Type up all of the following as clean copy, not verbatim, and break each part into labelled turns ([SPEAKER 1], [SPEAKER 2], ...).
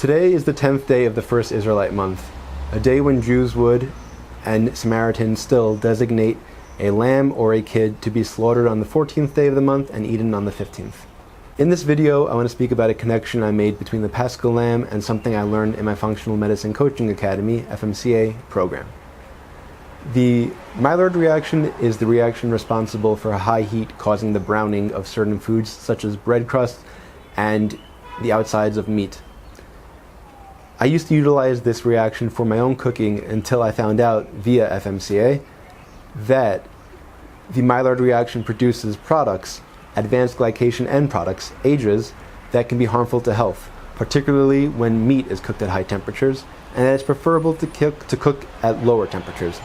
[SPEAKER 1] Today is the 10th day of the first Israelite month, a day when Jews would, and Samaritans still, designate a lamb or a kid to be slaughtered on the 14th day of the month and eaten on the 15th. In this video, I want to speak about a connection I made between the Pascal lamb and something I learned in my Functional Medicine Coaching Academy, FMCA, program. The Maillard reaction is the reaction responsible for high heat causing the browning of certain foods such as bread crust and the outsides of meat. I used to utilize this reaction for my own cooking until I found out via FMCA that the Maillard reaction produces products, advanced glycation end products, AGEs, that can be harmful to health, particularly when meat is cooked at high temperatures, and that it's preferable to cook at lower temperatures.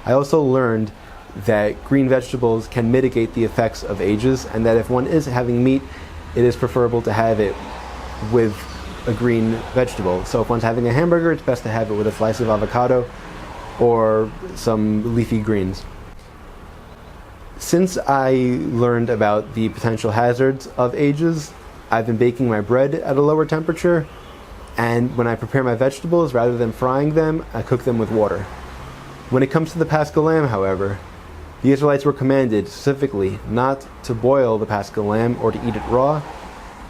[SPEAKER 1] I also learned that green vegetables can mitigate the effects of AGEs, and that if one is having meat, it is preferable to have it with a green vegetable. So if one's having a hamburger, it's best to have it with a slice of avocado or some leafy greens. Since I learned about the potential hazards of AGEs, I've been baking my bread at a lower temperature, and when I prepare my vegetables, rather than frying them, I cook them with water. When it comes to the Pascal lamb, however, the Israelites were commanded specifically not to boil the Pascal lamb or to eat it raw,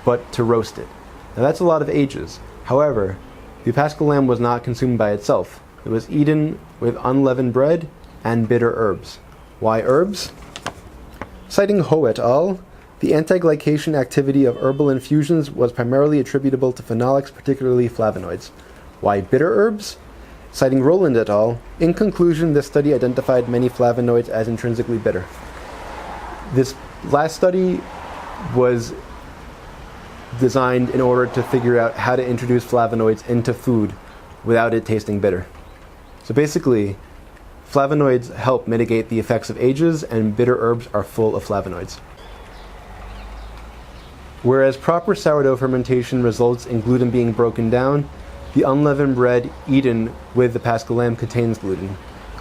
[SPEAKER 1] but to roast it. Now that's a lot of AGEs. However, the Pascal lamb was not consumed by itself. It was eaten with unleavened bread and bitter herbs. Why herbs? Citing et al., the anti-glycation activity of herbal infusions was primarily attributable to phenolics, particularly flavonoids. Why bitter herbs? Citing Roland et al., in conclusion, this study identified many flavonoids as intrinsically bitter. This last study was designed in order to figure out how to introduce flavonoids into food without it tasting bitter. So basically, flavonoids help mitigate the effects of AGEs, and bitter herbs are full of flavonoids. Whereas proper sourdough fermentation results in gluten being broken down, the unleavened bread eaten with the Pascal lamb contains gluten.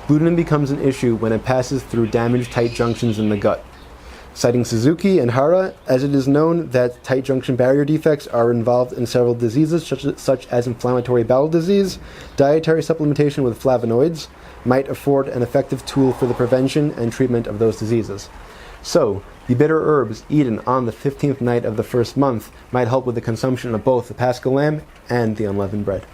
[SPEAKER 1] Gluten becomes an issue when it passes through damaged tight junctions in the gut. Citing Suzuki and Hara, as it is known that tight junction barrier defects are involved in several diseases such as inflammatory bowel disease, dietary supplementation with flavonoids might afford an effective tool for the prevention and treatment of those diseases. So, the bitter herbs eaten on the 15th night of the first month might help with the consumption of both the Pascal lamb and the unleavened bread.